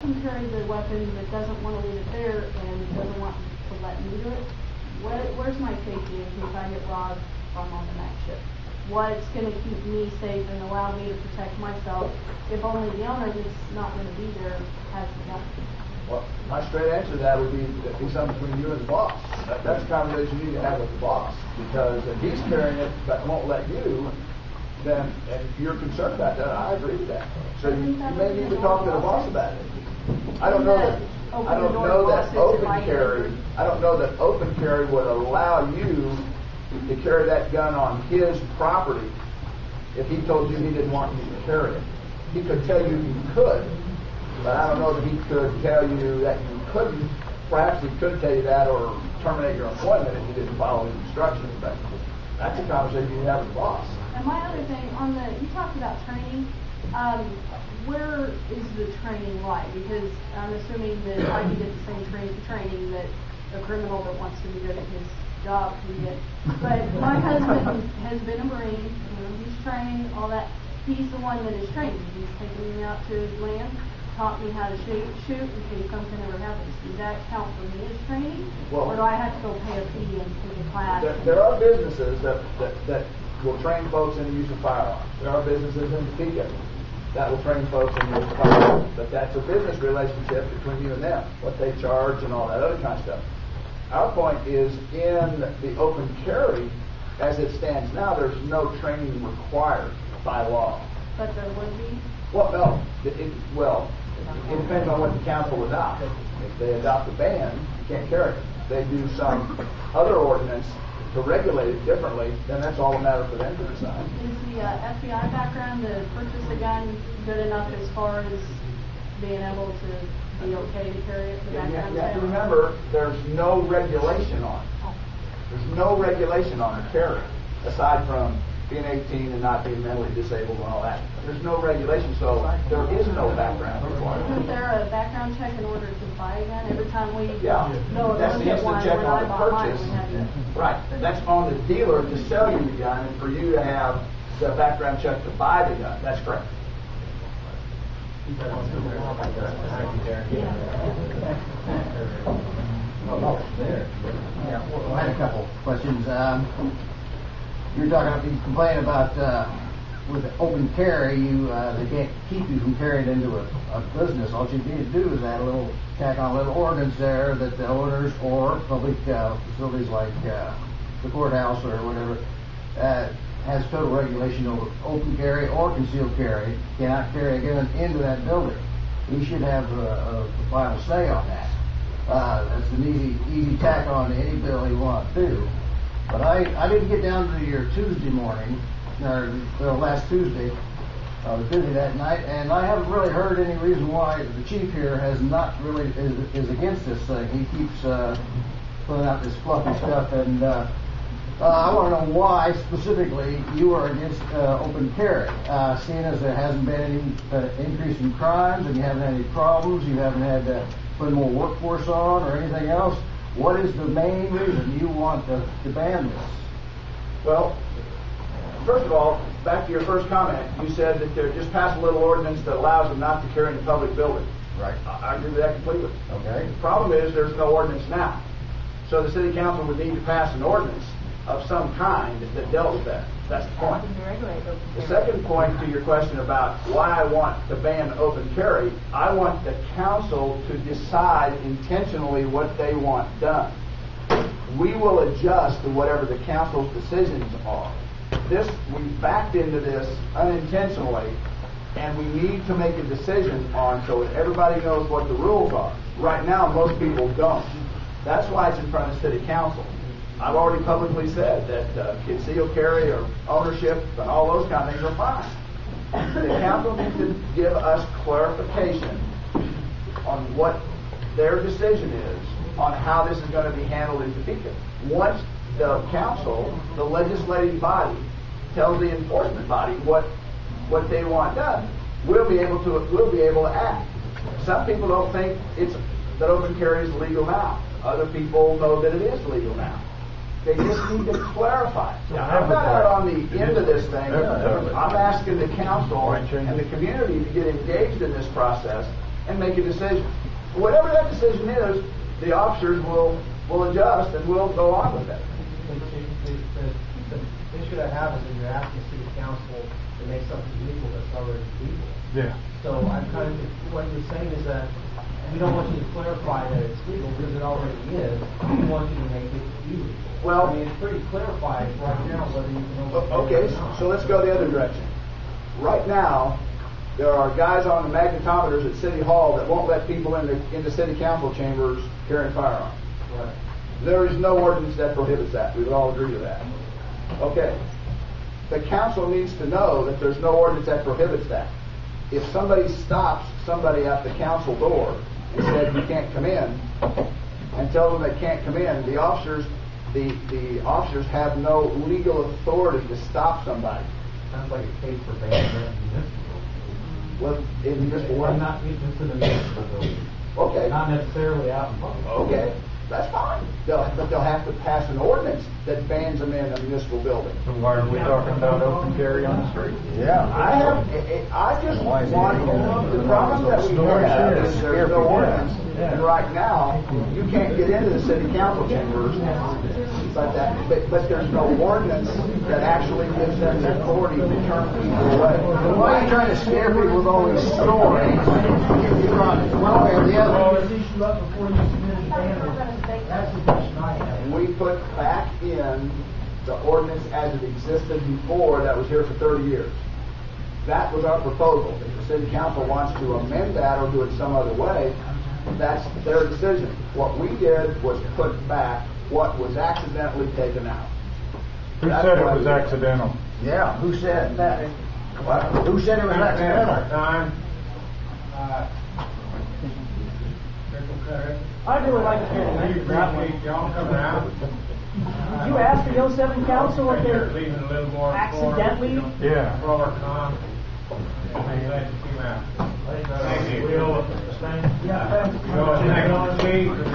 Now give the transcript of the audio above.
him carry the weapon but doesn't want to leave it there and doesn't want to let me do it, where's my safety in case I get robbed if I'm on the night shift? What's going to keep me safe and allow me to protect myself if only the owner that's not going to be there has the gun? Well, my straight answer to that would be something between you and the boss. That's the conversation you need to have with the boss. Because if he's carrying it but won't let you, then, and you're concerned about that, I agree with that. So you may need to talk to the boss about it. I don't know that open carry would allow you to carry that gun on his property if he told you he didn't want you to carry it. He could tell you you could, but I don't know that he could tell you that you couldn't. Perhaps he could tell you that or terminate your employment if you didn't follow his instructions. But that's a conversation you have with the boss. And my other thing, you talked about training. Where is the training like? Because I'm assuming that I can get the same training that a criminal that wants to be good at his job can get. But my husband has been a Marine. He's trained, all that. He's the one that is trained. He's taken me out to his land, taught me how to shoot in case something ever happens. Does that count for me as training? Or do I have to go pay a fee and take a class? There are businesses that will train folks in the use of firearms. There are businesses in Topeka that will train folks in the use of firearms. But that's a business relationship between you and them, what they charge and all that other kind of stuff. Our point is in the open carry, as it stands now, there's no training required by law. But there would be? Well, no. It depends on what the council adopts. If they adopt a ban, you can't carry it. If they do some other ordinance to regulate it differently, then that's all a matter for them to decide. Is the FBI background to purchase a gun good enough as far as being able to be okay to carry it? You have to remember, there's no regulation on it. There's no regulation on a carry, aside from being 18 and not being mentally disabled and all that. There's no regulation, so there is no background required. Isn't there a background check in order to buy a gun? Every time we go that's the instant check on the purchase. Right. That's on the dealer to sell you the gun and for you to have the background check to buy the gun. That's correct. I had a couple questions. You're talking about, you complain about with the open carry, they can't keep you from carrying into a business. All you need to do is tack on a little ordinance there that the owners or public facilities like the courthouse or whatever has total regulation over open carry or concealed carry. Cannot carry a gun into that building. We should have a final say on that. That's an easy tack on to any bill you want to do. But I didn't get down to your Tuesday morning, last Tuesday. I was busy that night, and I haven't really heard any reason why the chief here is against this thing. He keeps putting out this fluffy stuff, and I want to know why specifically you are against open carry, seeing as there hasn't been any increase in crimes, and you haven't had any problems, you haven't had to put more workforce on or anything else. What is the main reason you want to ban this? Well, first of all, back to your first comment, you said that they're just passed a little ordinance that allows them not to carry in a public building. Right. I agree with that completely. Okay. The problem is there's no ordinance now. So the city council would need to pass an ordinance of some kind that dealt with that. That's the point. The second point to your question about why I want to ban open carry, I want the council to decide intentionally what they want done. We will adjust to whatever the council's decisions are. We backed into this unintentionally, and we need to make a decision on so that everybody knows what the rules are. Right now, most people don't. That's why it's in front of city council. I've already publicly said that concealed carry or ownership and all those kind of things are fine. The council needs to give us clarification on what their decision is on how this is going to be handled in Topeka. Once the council, the legislative body, tells the enforcement body what they want done, we'll be able to act. Some people don't think that open carry is legal now. Other people know that it is legal now. They just need to clarify. I'm not out on the end of this thing. I'm asking the council and the community to get engaged in this process and make a decision. Whatever that decision is, the officers will adjust and will go on with it. The issue I have is that you're asking the city council to make something legal that's already legal. Yeah. So I'm kind of, what you're saying is that we don't want you to clarify that it's legal because it already is. We want you to make it illegal. Well, I mean, it's pretty clarified right now whether you can. Okay, so let's go the other direction. Right now, there are guys on the magnetometers at City Hall that won't let people in the city council chambers carrying firearms. Right. There is no ordinance that prohibits that. We would all agree to that. Okay. The council needs to know that there's no ordinance that prohibits that. If somebody stops somebody at the council door and says you can't come in, and tell them they can't come in, the officers have no legal authority to stop somebody. Sounds like a case for banning municipal. Well, in municipal what? Not just in the municipal building. Okay. Not necessarily out in public. Okay, that's fine. But they'll have to pass an ordinance that bans them in a municipal building. So why are we talking about open carry on the street? Yeah. I just want the problem that we have is there's no ordinance, and right now you can't get into the city council chambers like that. But there's no ordinance that actually gives them the authority to turn people away. Why are you trying to scare people with all these stories? One way or the other. That's the question I have. We put back in the ordinance as it existed before that was here for 30 years. That was our proposal. If the city council wants to amend that or do it some other way, that's their decision. What we did was put back what was accidentally taken out. Who said it was accidental? Yeah, who said that? Who said it was accidental? Time. I'd really like to hear the next y'all coming out. Did you ask the 07 council if they're accidentally? Yeah. Thank you.